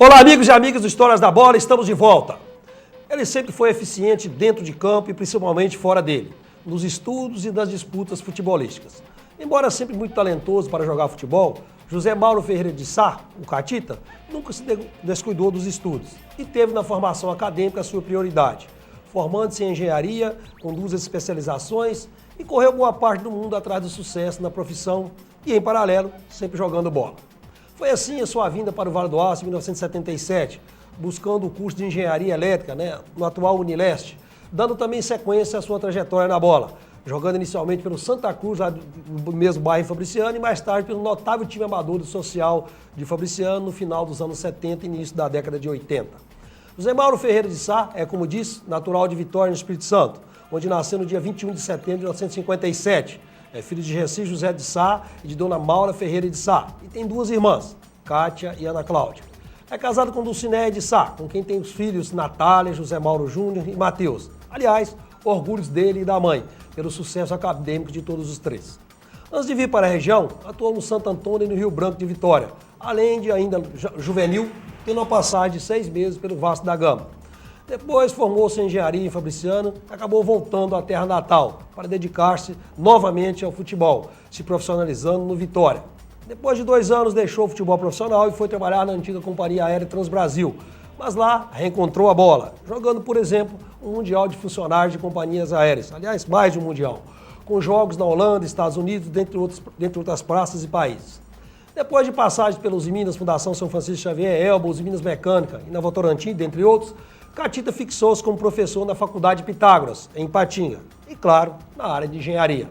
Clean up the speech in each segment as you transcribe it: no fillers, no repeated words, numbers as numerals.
Olá, amigos e amigas do Histórias da Bola, estamos de volta. Ele sempre foi eficiente dentro de campo e principalmente fora dele, nos estudos e nas disputas futebolísticas. Embora sempre muito talentoso para jogar futebol, José Mauro Ferreira de Sá, o Catita, nunca se descuidou dos estudos e teve na formação acadêmica a sua prioridade, formando-se em engenharia, com 2 especializações e correu boa parte do mundo atrás do sucesso na profissão e, em paralelo, sempre jogando bola. Foi assim a sua vinda para o Vale do Aço em 1977, buscando o curso de engenharia elétrica, no atual Unileste, dando também sequência à sua trajetória na bola, jogando inicialmente pelo Santa Cruz, lá do mesmo bairro Fabriciano, e mais tarde pelo notável time amador do Social de Fabriciano no final dos anos 70 e início da década de 80. José Mauro Ferreira de Sá é, como disse, natural de Vitória, no Espírito Santo, onde nasceu no dia 21 de setembro de 1957. É filho de Gessi José de Sá e de Dona Maura Ferreira de Sá. E tem 2 irmãs, Kátia e Ana Cláudia. É casado com Dulcinéia de Sá, com quem tem os filhos Natália, José Mauro Júnior e Matheus. Aliás, orgulhos dele e da mãe, pelo sucesso acadêmico de todos os 3. Antes de vir para a região, atuou no Santo Antônio e no Rio Branco de Vitória, além de ainda juvenil, tendo uma passagem de 6 meses pelo Vasco da Gama. Depois formou-se em engenharia em Fabriciano e acabou voltando à terra natal para dedicar-se novamente ao futebol, se profissionalizando no Vitória. Depois de 2 anos deixou o futebol profissional e foi trabalhar na antiga Companhia Aérea Transbrasil, mas lá reencontrou a bola, jogando, por exemplo, um Mundial de Funcionários de Companhias Aéreas, aliás, mais de um Mundial, com jogos na Holanda, Estados Unidos, dentre outras praças e países. Depois de passagem pelos Minas, Fundação São Francisco Xavier, Elbos, Minas Mecânica e na Votorantim, dentre outros, Catita fixou-se como professor na Faculdade Pitágoras, em Ipatinga, e, claro, na área de engenharia.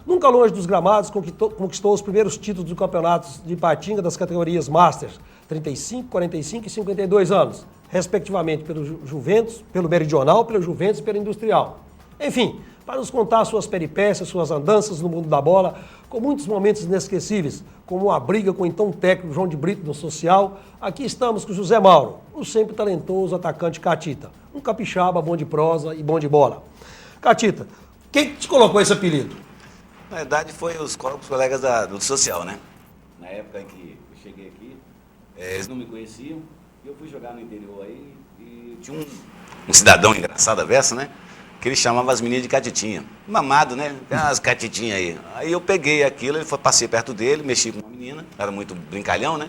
Nunca longe dos gramados, conquistou os primeiros títulos do campeonato de Ipatinga das categorias Masters, 35, 45 e 52 anos, respectivamente pelo Juventus, pelo Meridional, pelo Juventus e pelo Industrial. Enfim, para nos contar suas peripécias, suas andanças no mundo da bola, com muitos momentos inesquecíveis, como a briga com o então técnico João de Brito no Social, aqui estamos com José Mauro, o sempre talentoso atacante Catita, um capixaba bom de prosa e bom de bola. Catita, quem te colocou esse apelido? Na verdade, foi os colegas do Social, né? Na época em que eu cheguei aqui, eles não me conheciam, e eu fui jogar no interior aí, e tinha um cidadão engraçado a versa, né? Que ele chamava as meninas de Catitinha. Mamado, né? As Catitinhas aí. Aí eu peguei aquilo, passei perto dele, mexi com uma menina, era muito brincalhão, né?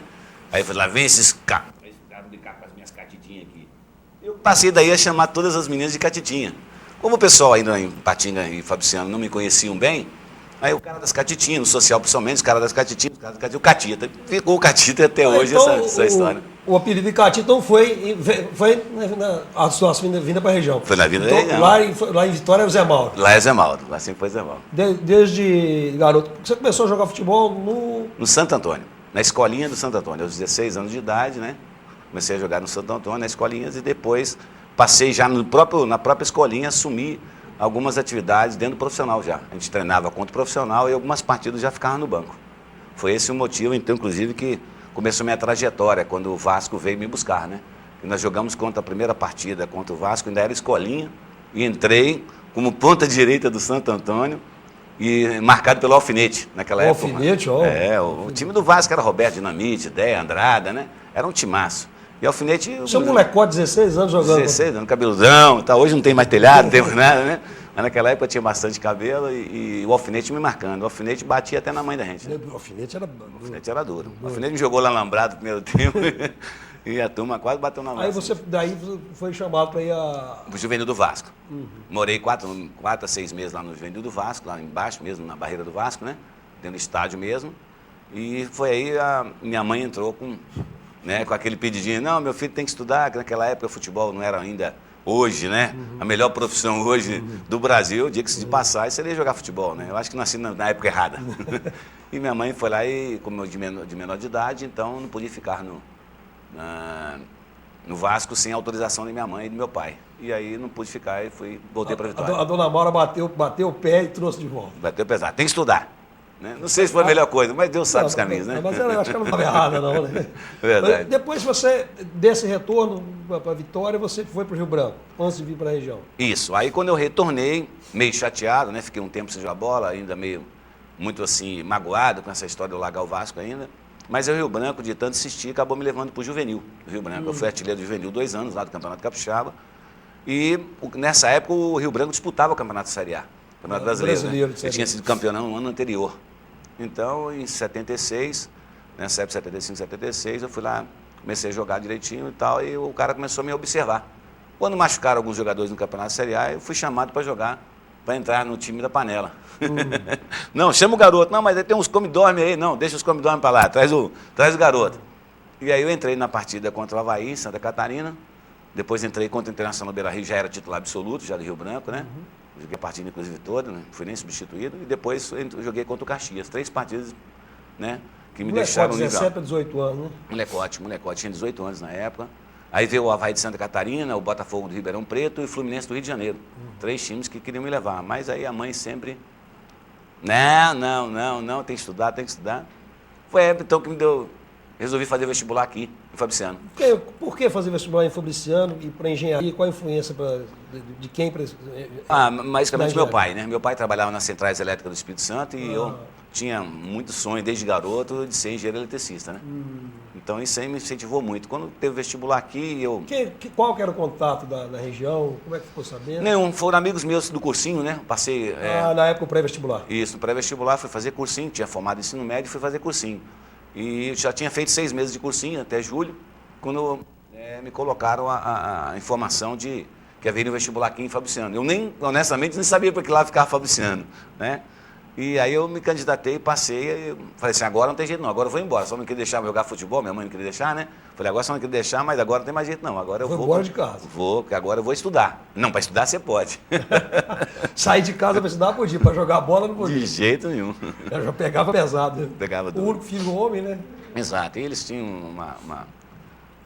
Aí eu falei, lá vem esses caras. Eles ficaram brincar com as minhas Catitinhas aqui. Eu passei daí a chamar todas as meninas de Catitinha. Como o pessoal ainda em Patinga e Fabriciano não me conheciam bem, aí o cara das Catitinhas, no Social principalmente, os caras das Catitinhas, o Catita. Ficou o Catita até hoje, então, essa história. O apelido de Catita então foi a sua vinda para a região. Foi na vinda então, da região. Lá em Vitória é o Zé Mauro. Lá é Zé Mauro, lá sempre foi Zé Mauro. Desde garoto, você começou a jogar futebol no Santo Antônio, na escolinha do Santo Antônio, aos 16 anos de idade, né? Comecei a jogar no Santo Antônio, nas escolinhas, e depois passei já na própria escolinha, assumi algumas atividades dentro do profissional já. A gente treinava contra o profissional e algumas partidas já ficavam no banco. Foi esse o motivo, então, inclusive, que começou minha trajetória, quando o Vasco veio me buscar, né? E nós jogamos contra a primeira partida contra o Vasco, ainda era escolinha, e entrei como ponta direita do Santo Antônio, e marcado pelo Alfinete, naquela época. Alfinete, ó. O time do Vasco era Roberto Dinamite, Déia, Andrada, né? Era um timaço. E Alfinete... Você é um molecote, 16 anos jogando. 16 anos, cabeludão, tá? Hoje não tem mais telhado, não tem mais nada, né? Mas naquela época tinha bastante cabelo e o Alfinete me marcando. O Alfinete batia até na mãe da gente. Né? O Alfinete era duro. O Alfinete me jogou lá lambrado no primeiro tempo e a turma quase bateu na mão. Aí você daí foi chamado para ir o Juvenil do Vasco. Morei 4 a 6 meses lá no Juvenil do Vasco, lá embaixo mesmo, na barreira do Vasco, né? Dentro do estádio mesmo. E foi aí minha mãe entrou com aquele pedidinho, não, meu filho tem que estudar, que naquela época o futebol não era ainda hoje, né? A melhor profissão hoje do Brasil, diga-se de passagem, seria jogar futebol, né? Eu acho que nasci na época errada. E minha mãe foi lá e, como eu de menor de idade, então não podia ficar no Vasco sem autorização da minha mãe e do meu pai. E aí não pude ficar e voltei para Vitória. A dona Maura bateu o pé e trouxe de volta. Bateu pesado, tem que estudar. Né? Não sei se foi a melhor coisa, mas Deus sabe os caminhos, né? Mas eu acho que ela não estava errada, não, né? Verdade. Mas depois desse retorno para a Vitória, você foi para o Rio Branco, antes de vir para a região. Isso. Aí quando eu retornei, meio chateado, né? Fiquei um tempo sem jogar bola, ainda meio muito assim, magoado com essa história do largar o Vasco ainda. Mas o Rio Branco, de tanto insistir, acabou me levando para o Juvenil. Do Rio Branco. Eu fui artilheiro do Juvenil 2 anos, lá do Campeonato Capixaba. E nessa época o Rio Branco disputava o Campeonato Série A. Campeonato Brasileiro, né? Eu tinha sido campeão no ano anterior. Então, em 76, nessa época 75, 76, eu fui lá, comecei a jogar direitinho e tal, e o cara começou a me observar. Quando machucaram alguns jogadores no Campeonato Série A, eu fui chamado para jogar, para entrar no time da Panela. Não, chama o garoto. Não, mas aí tem uns come-dorme aí. Não, deixa os come-dorme para lá, traz o garoto. E aí eu entrei na partida contra o Avaí, Santa Catarina. Depois entrei contra o Internacional Beira-Rio, já era titular absoluto, já do Rio Branco, né? Joguei a partida, inclusive, toda, não fui nem substituído. E depois eu joguei contra o Caxias. 3 partidas, né? Que me deixaram nível. 17 a 18 anos, né? Molecote, tinha 18 anos na época. Aí veio o Avaí de Santa Catarina, o Botafogo do Ribeirão Preto e o Fluminense do Rio de Janeiro. 3 times que queriam me levar. Mas aí a mãe sempre... Não, tem que estudar. Foi a época, então, que me deu... Resolvi fazer vestibular aqui, em Fabriciano. Por que fazer vestibular em Fabriciano e para engenharia? Qual a influência de quem? Basicamente meu pai, né? Meu pai trabalhava nas centrais elétricas do Espírito Santo e eu tinha muito sonho, desde garoto, de ser engenheiro eletricista, né? Então isso aí me incentivou muito. Quando teve vestibular aqui, eu... Qual que era o contato da região? Como é que ficou sabendo? Nenhum, foram amigos meus do cursinho, né? Passei... na época o pré-vestibular. Isso, no pré-vestibular, fui fazer cursinho, tinha formado em ensino médio e fui fazer cursinho. E já tinha feito 6 meses de cursinho, até julho, quando me colocaram a informação de que haveria um vestibular aqui em Fabriciano. Eu honestamente, nem sabia para que lá ficava Fabriciano, né? E aí eu me candidatei, passei, falei assim, agora não tem jeito não, agora eu vou embora. Só não queria deixar eu jogar futebol, minha mãe não queria deixar, né? Falei, agora só não queria deixar, mas agora não tem mais jeito não, agora eu vou embora de casa. Vou, porque agora eu vou estudar. Não, para estudar você pode. Sair de casa para estudar podia, para jogar bola não podia. De jeito nenhum. Eu já pegava pesado. Né? Pegava duro. O único filho homem, né? Exato, e eles tinham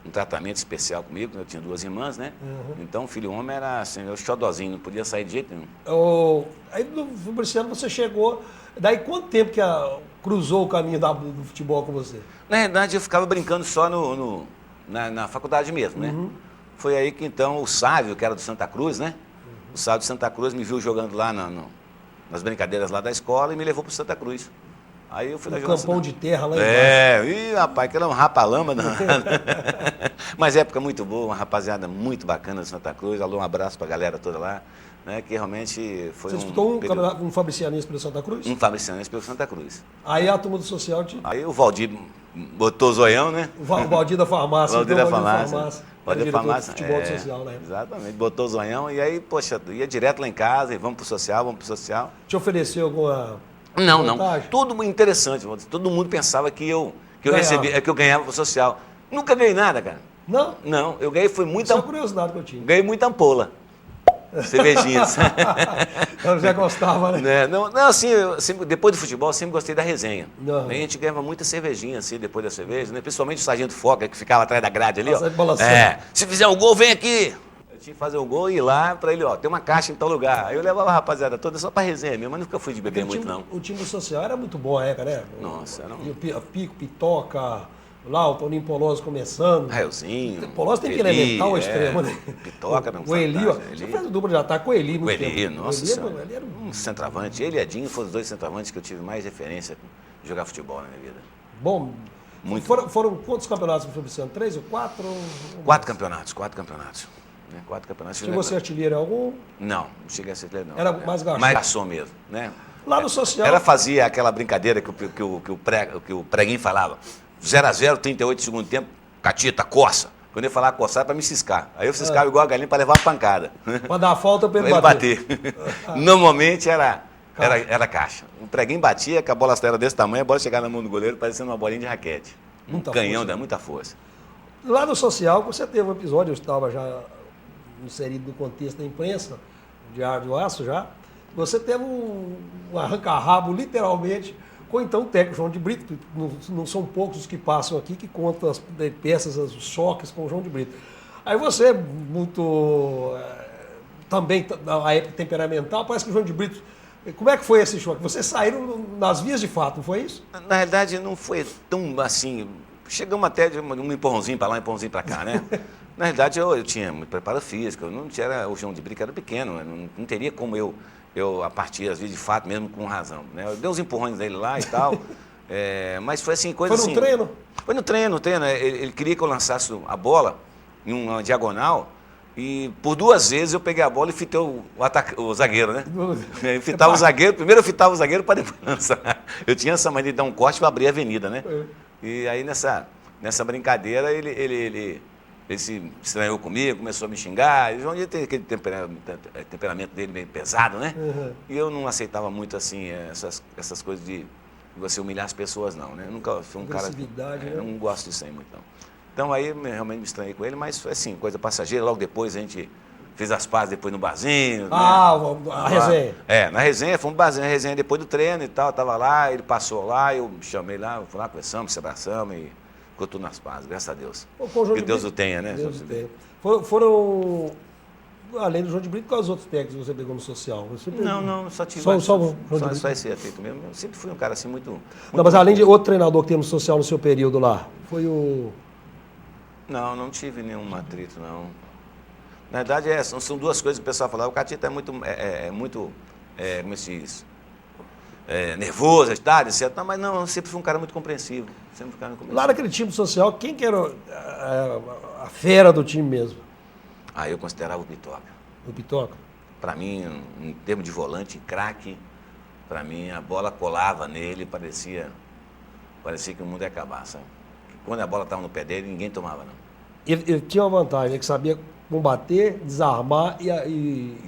um tratamento especial comigo, eu tinha 2 irmãs, né? Então o filho homem era assim, o xodozinho, não podia sair de jeito nenhum. Aí no Fabriciano você chegou, daí quanto tempo que cruzou o caminho do futebol com você? Na verdade eu ficava brincando só na faculdade mesmo, né? Foi aí que então o Sávio, que era do Santa Cruz, né? O Sávio de Santa Cruz me viu jogando lá nas brincadeiras lá da escola e me levou para o Santa Cruz. Aí eu fui lá jogar. Campão de terra lá embaixo. Rapaz, aquilo é um rapa-lama. Mas época muito boa, uma rapaziada muito bacana de Santa Cruz. Alô, um abraço pra galera toda lá, né? Que realmente foi Você disputou um fabricianista pelo Santa Cruz? Um fabricianista pelo Santa Cruz. Aí a turma do social... Aí o Valdir botou o zoião, né? O Valdir da farmácia. Valdir da farmácia. Valdir da farmácia. Futebol do social, né? Exatamente, botou o zoião e aí, poxa, ia direto lá em casa e vamos pro social. Te ofereceu alguma... Não. Tudo muito interessante. Todo mundo pensava que eu ganhava pro social. Nunca ganhei nada, cara. Não? Não, eu ganhei foi muita... Essa é uma curiosidade que eu tinha. Ganhei muita ampola. Cervejinhas. Eu já gostava, né? Não, assim, depois do futebol, eu sempre gostei da resenha. A gente ganhava muita cervejinha, assim, depois da cerveja, né? Principalmente o Sargento Foca, que ficava atrás da grade ali, ó. Se fizer um gol, vem aqui. Tinha que fazer o gol e ir lá para ele, tem uma caixa em tal lugar. Aí eu levava a rapaziada toda só para resenha mesmo, mas nunca fui de beber muito, não. O time do social era muito bom, né? Nossa, era Pico, Pitoca, lá o Toninho Poloso começando. Raelzinho. Poloso tem que elementar o extremo, né? Pitoca, não. O Eli, você fez o duplo de ataque com o Eli, muito tempo. Nossa senhora. Ele era um centroavante. Ele e Edinho foram os 2 centroavantes que eu tive mais referência de jogar futebol na minha vida. Bom. Muito. Foram quantos campeonatos no Fabriciano? 3 ou 4? 4 campeonatos. 4 campeonatos. Chegou a ser artilheiro algum? Não cheguei a ser artilheiro, não. Era mais garçom? Mais garçom mesmo, né? Lá no social... Ela fazia aquela brincadeira que o Preguinho falava. 0-0, 38 de segundo tempo, catita, coça. Quando ele falava coçar, era para me ciscar. Aí eu ciscava igual a galinha para levar a pancada. Para dar a falta para ele bater. Normalmente era caixa. O Preguinho batia, que a bola era desse tamanho, a bola chegava na mão do goleiro parecendo uma bolinha de raquete. Muita canhão, força. Dá muita força. Lá no social, você teve um episódio, eu estava já inserido no contexto da imprensa, Diário do Aço já, você teve um arranca-rabo, literalmente, com então o técnico João de Brito. Não são poucos os que passam aqui que contam as peças, os choques com o João de Brito. Aí você, muito também na época temperamental, parece que o João de Brito... Como é que foi esse choque? Vocês saíram nas vias de fato, não foi isso? Na realidade, não foi tão assim... Chegamos até de um empurrãozinho para lá, um empurrãozinho para cá, né? Na realidade, eu tinha muito preparo físico, o João de Brito era pequeno, não teria como eu a partir, às vezes, de fato, mesmo com razão. Né? Eu dei uns empurrões nele lá e tal, Mas foi assim, coisa Foi assim... no treino? Foi no treino. Ele queria que eu lançasse a bola em uma diagonal e por 2 vezes eu peguei a bola e fitei o zagueiro, né? Eu fitava o zagueiro, primeiro eu fitava o zagueiro para depois lançar. Eu tinha essa mania de dar um corte para abrir a avenida, né? E aí nessa brincadeira ele se estranhou comigo, começou a me xingar. O João tem aquele temperamento dele meio pesado, né? E eu não aceitava muito assim essas coisas de você humilhar as pessoas, não, né? Eu nunca fui um cara... Né? Eu não gosto disso aí muito, não. Então aí realmente me estranhei com ele, mas foi assim, coisa passageira. Logo depois a gente fez as pazes depois no barzinho. A resenha. Na resenha, fomos no barzinho, a resenha depois do treino e tal. Eu tava lá, ele passou lá, eu chamei lá, fui lá, conversamos, se abraçamos e ficou tudo nas pazes, graças a Deus. Que Deus o tenha, né? Deus o tenha. Foram, além do João de Brito, quais outros técnicos você pegou no social? Não, só tive só esse atrito mesmo. Eu sempre fui um cara assim muito não, mas além de outro treinador que teve no social no seu período lá, foi o... Não tive nenhum atrito, não. Na verdade, são 2 coisas que o pessoal fala. O Catita é muito, como se diz, nervoso, agitado, etc. Não, mas não, eu sempre fui um cara muito compreensivo. Lá naquele time social, quem que era a fera do time mesmo? Eu considerava o Pitoca. O Pitoca? Para mim, em termos de volante, craque, para mim a bola colava nele, parecia que o mundo ia acabar, sabe? Quando a bola estava no pé dele, ninguém tomava, não. Ele tinha uma vantagem, ele que sabia combater, desarmar e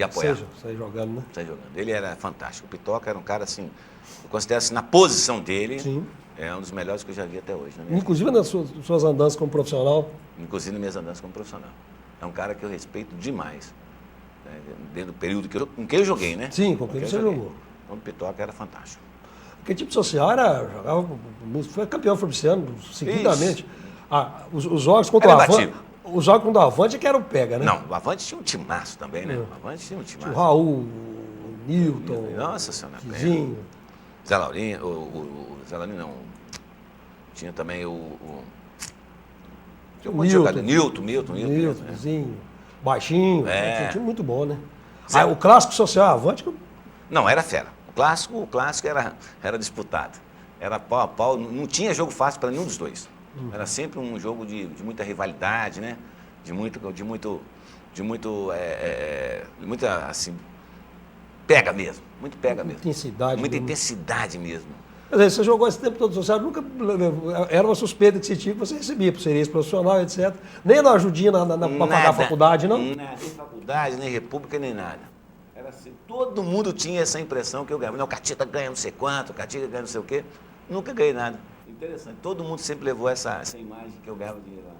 apoiar. Sair jogando, né? Sair jogando. Ele era fantástico. O Pitoca era um cara assim, eu considero assim, na posição dele, sim, é um dos melhores que eu já vi até hoje. Inclusive nas suas andanças como profissional? Inclusive nas minhas andanças como profissional. É um cara que eu respeito demais. Né? Desde o período com quem eu joguei, né? Sim, com quem você jogou. Então o Pitoca era fantástico. Porque tipo social jogava, foi campeão fabriciano seguidamente. Os jogos contra o Avante. Os jogos contra o Avante que era o pega, né? Não, o Avante tinha um timaço também, né? O Avante tinha um timaço. O Raul, o Newton. Nossa Senhora. Zinho. Zé Laurinho, o Zé Laurinho não. Tinha também tinha um monte de jogador. Newton, Zinho. Baixinho. Tinha um time muito bom, né? O clássico social Avante. Não, era fera. O clássico era disputado. Era pau a pau, não tinha jogo fácil para nenhum dos dois. Era sempre um jogo de muita rivalidade, né? De muita, assim, pega mesmo. Muito pega mesmo. Intensidade. Muita intensidade mesmo. Quer dizer, você jogou esse tempo todo social, nunca era uma suspeita que você tinha que você recebia por ser ex-profissional, etc. Nem na ajudinha para pagar a faculdade, não? Nem faculdade, nem república, nem nada. Era assim, todo mundo tinha essa impressão que eu ganhava. Não, o Catita ganha não sei quanto, o Catita ganha não sei o quê. Nunca ganhei nada. Interessante. Todo mundo sempre levou essa imagem que eu ganhava dinheiro lá.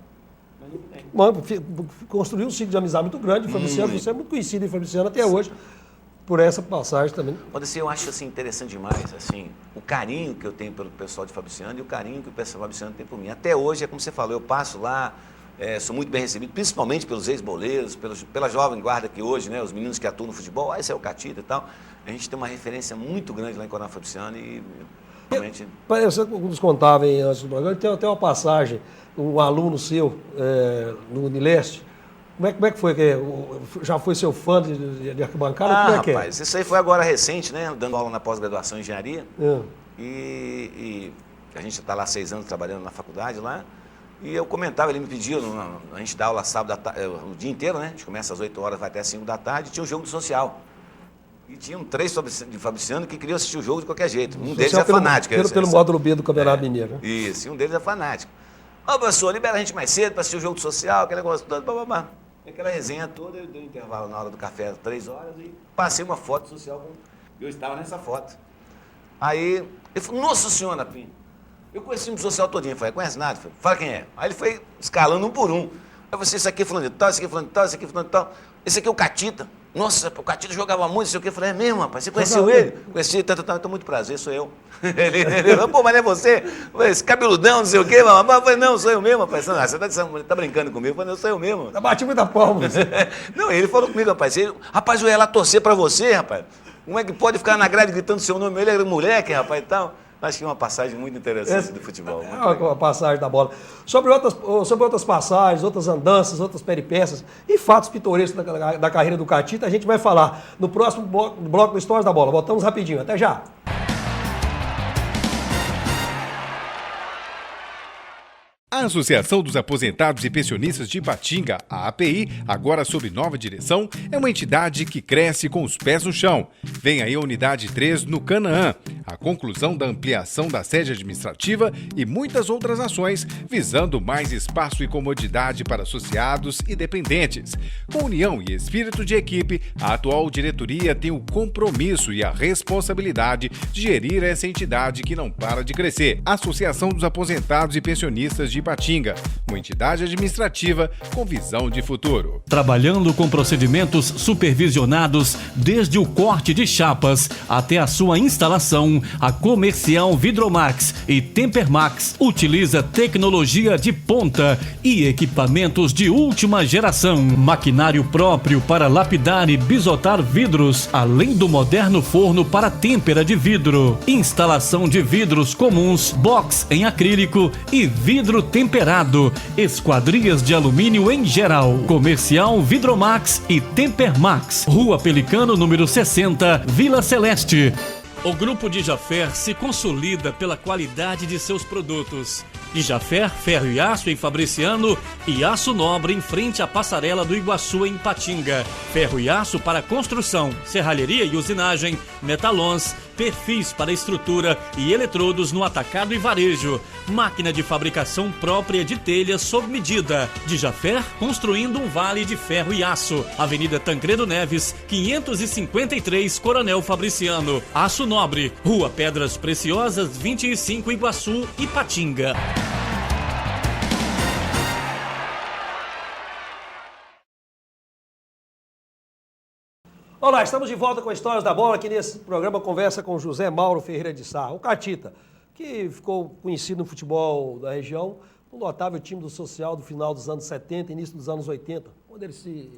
Mas nunca ganhei. Construiu um ciclo de amizade muito grande em Fabriciano. Você é muito conhecido em Fabriciano até hoje por essa passagem também. Eu acho assim, interessante demais assim, o carinho que eu tenho pelo pessoal de Fabriciano e o carinho que o pessoal de Fabriciano tem por mim. Até hoje, é como você falou, eu passo lá, sou muito bem recebido, principalmente pelos ex-boleiros, pela jovem guarda que hoje, né, os meninos que atuam no futebol, esse é o Catita e tal. A gente tem uma referência muito grande lá em Coronel Fabriciano e realmente... Você nos contava antes do programa, tem até uma passagem, um aluno seu no Unileste. Como é que foi? Já foi seu fã de arquibancada? Como é que rapaz, isso aí foi agora recente, né? Dando aula na pós-graduação em engenharia. E a gente está lá há 6 anos trabalhando na faculdade lá. E eu comentava, ele me pediu, a gente dá aula sábado, o dia inteiro, né? A gente começa às 8 horas, vai até às 5 da tarde, tinha um jogo do social. E tinham 3 de Fabriciano que queriam assistir o jogo de qualquer jeito. Um deles é fanático. Pelo módulo B do Campeonato Mineiro. Isso, e um deles é fanático. Professor, libera a gente mais cedo para assistir o jogo do social, aquele negócio todo, bababá. Aquela resenha toda, eu dei um intervalo na hora do café, 3 horas, e passei uma foto social. Eu estava nessa foto. Aí, ele falou, nossa senhora, Pinho, eu conheci um social todinho. Eu falei, conhece nada? Falei, fala quem é. Aí ele foi escalando um por um. Aí você, esse aqui falando de tal, esse aqui falando de tal, esse aqui falando de tal. Esse aqui é o Catita. Nossa, o Catita jogava muito, não sei o que. Eu falei, é mesmo, rapaz, você conheceu ele? Conheci, então muito prazer, sou eu. Ele falou, pô, mas não é você? Esse cabeludão, não sei o quê, mamãe. Eu falei, não, sou eu mesmo, rapaz. Você tá brincando comigo? Eu falei, não, sou eu mesmo. Eu bati muita palma. Não, ele falou comigo, rapaz. Rapaz, eu ia lá torcer pra você, rapaz. Como é que pode ficar na grade gritando seu nome? Ele era moleque, rapaz, e tal. Acho que é uma passagem muito interessante do futebol. É uma passagem da bola. Sobre outras passagens, outras andanças, outras peripécias e fatos pitorescos da carreira do Catita, a gente vai falar no próximo bloco do Histórias da Bola. Voltamos rapidinho. Até já. A Associação dos Aposentados e Pensionistas de Ipatinga, a API, agora sob nova direção, é uma entidade que cresce com os pés no chão. Vem aí a Unidade 3 no Canaã, a conclusão da ampliação da sede administrativa e muitas outras ações visando mais espaço e comodidade para associados e dependentes. Com união e espírito de equipe, a atual diretoria tem o compromisso e a responsabilidade de gerir essa entidade que não para de crescer. Associação dos Aposentados e Pensionistas de Ipatinga, uma entidade administrativa com visão de futuro. Trabalhando com procedimentos supervisionados desde o corte de chapas até a sua instalação, a Comercial Vidromax e Tempermax utiliza tecnologia de ponta e equipamentos de última geração, maquinário próprio para lapidar e bisotar vidros, além do moderno forno para têmpera de vidro, instalação de vidros comuns, box em acrílico e vidro temperado, esquadrias de alumínio em geral. Comercial Vidromax e Tempermax, Rua Pelicano, número 60, Vila Celeste. O Grupo Dijafer se consolida pela qualidade de seus produtos. Dijafer, ferro e aço em Fabriciano e aço nobre em frente à passarela do Iguaçu em Ipatinga. Ferro e aço para construção, serralheria e usinagem, metalons, perfis para estrutura e eletrodos no atacado e varejo. Máquina de fabricação própria de telhas sob medida. Dijafer, construindo um vale de ferro e aço. Avenida Tancredo Neves, 553, Coronel Fabriciano. Aço Nobre, Rua Pedras Preciosas, 25, Iguaçu, Ipatinga. Olá, estamos de volta com Histórias da Bola, aqui nesse programa conversa com José Mauro Ferreira de Sá, o Catita, que ficou conhecido no futebol da região, um notável time do social do final dos anos 70 início dos anos 80, quando ele se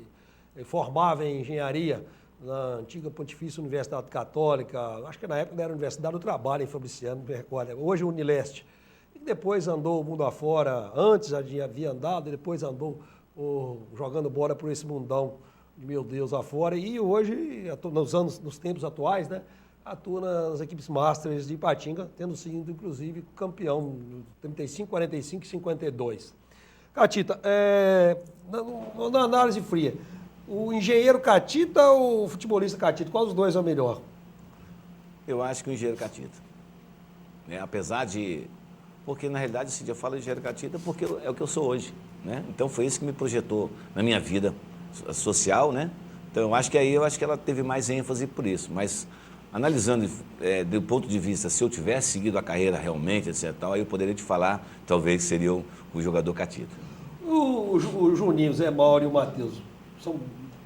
formava em engenharia na antiga Pontifícia Universidade Católica, acho que na época era a Universidade do Trabalho em Fabriciano, me recordo, hoje o Unileste. E depois andou o mundo afora, antes já havia andado, e depois andou jogando bola por esse mundão, meu Deus, afora. E hoje, nos tempos atuais, né, atua nas equipes Masters de Ipatinga, tendo sido, inclusive, campeão 35, 45 e 52. Catita, na análise fria, o engenheiro Catita ou o futebolista Catita? Qual dos dois é o melhor? Eu acho que o engenheiro Catita. Apesar de... Porque, na realidade, esse dia eu falo de engenheiro Catita porque é o que eu sou hoje. Né? Então, foi isso que me projetou na minha vida social, né? Então, eu acho que ela teve mais ênfase por isso. Mas, analisando do ponto de vista, se eu tivesse seguido a carreira realmente, etc., aí eu poderia te falar, talvez seria o jogador Catita. O Juninho, o Zé Mauro e o Matheus são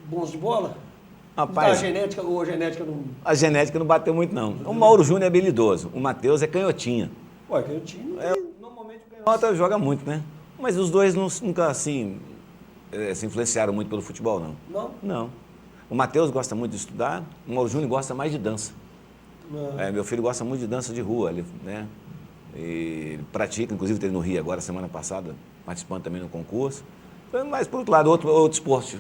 bons de bola? Rapaz, a genética não... A genética não bateu muito, não. O Mauro Júnior é habilidoso, o Matheus é canhotinha. Ué, canhotinho... Normalmente o canhota joga muito, né? Mas os dois nunca, assim... se influenciaram muito pelo futebol, não? Não? Não. O Matheus gosta muito de estudar, o Mauro Júnior gosta mais de dança. Meu filho gosta muito de dança de rua, né? E ele pratica, inclusive teve no Rio agora, semana passada, participando também no concurso. Mas, por outro lado, outro esporte,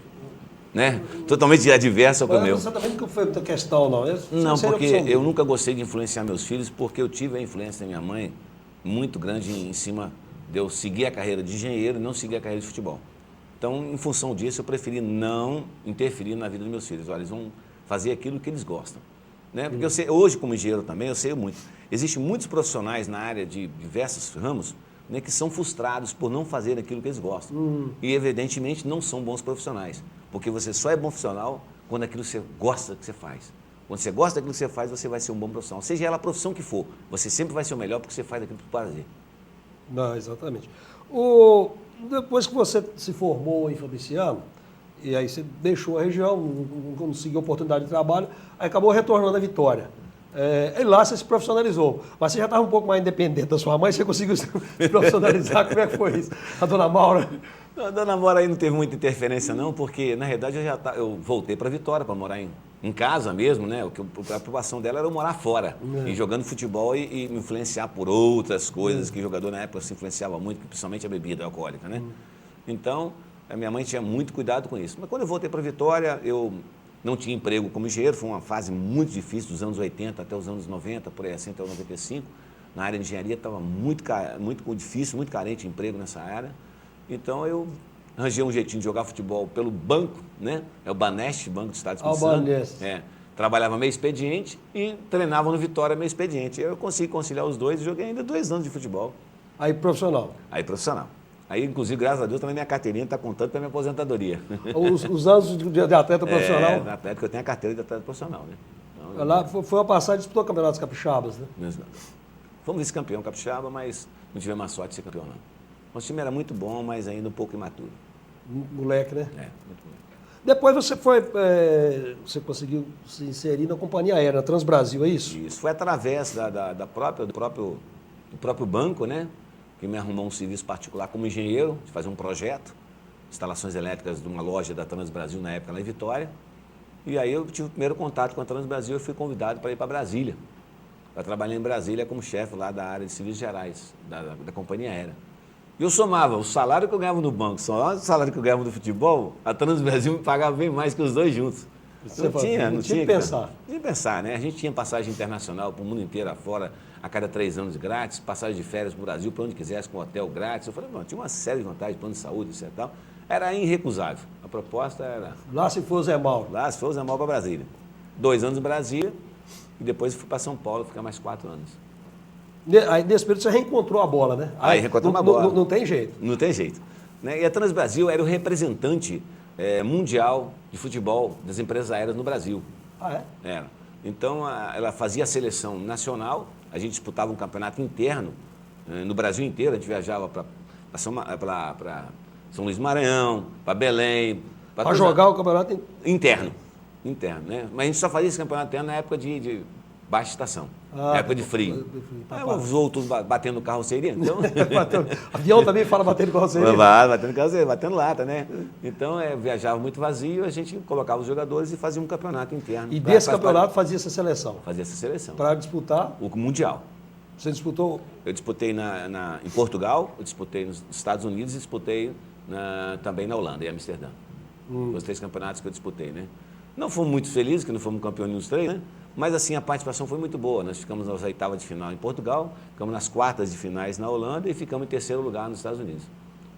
né? Totalmente adverso ao que o meu. Você também nunca foi muita questão, não? Não, porque eu nunca gostei de influenciar meus filhos, porque eu tive a influência da minha mãe muito grande em cima de eu seguir a carreira de engenheiro e não seguir a carreira de futebol. Então, em função disso, eu preferi não interferir na vida dos meus filhos. Olha, eles vão fazer aquilo que eles gostam. Né? Porque eu sei, hoje, como engenheiro também, eu sei muito. Existem muitos profissionais na área de diversos ramos, né, que são frustrados por não fazer aquilo que eles gostam. E, evidentemente, não são bons profissionais. Porque você só é bom profissional quando aquilo você gosta que você faz. Quando você gosta daquilo que você faz, você vai ser um bom profissional. Seja ela a profissão que for, você sempre vai ser o melhor porque você faz aquilo por prazer. Não, exatamente. Depois que você se formou em Fabriciano, e aí você deixou a região, não conseguiu oportunidade de trabalho, aí acabou retornando à Vitória. E lá você se profissionalizou, mas você já estava um pouco mais independente da sua mãe, você conseguiu se profissionalizar, como é que foi isso? A dona Maura? A dona Maura aí não teve muita interferência não, porque na realidade eu voltei para Vitória para morar em casa mesmo, né? A preocupação dela era eu morar fora, e jogando futebol e me influenciar por outras coisas que o jogador na época se influenciava muito, principalmente a bebida alcoólica, né? Então, a minha mãe tinha muito cuidado com isso. Mas quando eu voltei para Vitória, eu não tinha emprego como engenheiro, foi uma fase muito difícil, dos anos 80 até os anos 90, por aí assim, até os 95. na área de engenharia estava muito difícil, muito carente de emprego nessa área. Então eu arranjei um jeitinho de jogar futebol pelo banco, né? É o Banest, Banco do Estado de Espírito Santo. Banest. Trabalhava meio expediente e treinava no Vitória meio expediente. Eu consegui conciliar os dois e joguei ainda 2 anos de futebol. Aí profissional. Aí profissional. Aí, inclusive, graças a Deus, também minha carteirinha está contando para minha aposentadoria. Os anos de atleta profissional? Na época eu tenho a carteira de atleta profissional, né? Então, lá foi uma passagem, disputou campeonatos capixabas, né? Fomos vice-campeão capixaba, mas não tivemos a sorte de ser campeão, não. Nosso time era muito bom, mas ainda um pouco imaturo. Moleque, né? Muito moleque. Depois você você conseguiu se inserir na companhia aérea, na Transbrasil, é isso? Isso. Foi através do próprio banco, né? Que me arrumou um serviço particular como engenheiro, de fazer um projeto, instalações elétricas de uma loja da Transbrasil, na época lá em Vitória. E aí eu tive o primeiro contato com a Transbrasil e fui convidado para ir para Brasília, para trabalhar em Brasília como chefe lá da área de serviços gerais, da companhia aérea. E eu somava o salário que eu ganhava no banco, só o salário que eu ganhava no futebol, a Transbrasil me pagava bem mais que os dois juntos. Não tinha que pensar. Tinha que pensar, né? A gente tinha passagem internacional para o mundo inteiro afora, a cada 3 anos grátis, passagem de férias para o Brasil, para onde quisesse, com hotel grátis. Eu falei, não, tinha uma série de vantagens, plano de saúde, etc. Tal. Era irrecusável. A proposta era... Lá se for o Zé Mauro. Lá se for o Zé Mauro para Brasília. 2 anos em Brasília e depois fui para São Paulo, ficar mais 4 anos. Aí, nesse período, você reencontrou a bola, né? Aí reencontrou a bola. Não tem jeito. Não tem jeito. Né? E a Transbrasil era o representante mundial de futebol das empresas aéreas no Brasil. Ah, é? Era. Então, ela fazia a seleção nacional, a gente disputava um campeonato interno no Brasil inteiro, a gente viajava para São Luís do Maranhão, para Belém. Para jogar o campeonato interno, né? Mas a gente só fazia esse campeonato interno na época de baixa estação, na época de frio. Os voos todos batendo no carroceria, então... Avião também fala batendo carroceria. Batendo carroceria, batendo lata, né? Então, viajava muito vazio, a gente colocava os jogadores e fazia um campeonato interno. E desse campeonato fazia essa seleção? Fazia essa seleção. Para disputar? O Mundial. Você disputou? Eu disputei em Portugal, eu disputei nos Estados Unidos e disputei também na Holanda, em Amsterdã. Os 3 campeonatos que eu disputei, né? Não fomos muito felizes, que não fomos campeões nos 3, né? Mas assim, a participação foi muito boa. Nós ficamos nas 8ª de final em Portugal, ficamos nas 4ª de finais na Holanda e ficamos em 3º lugar nos Estados Unidos.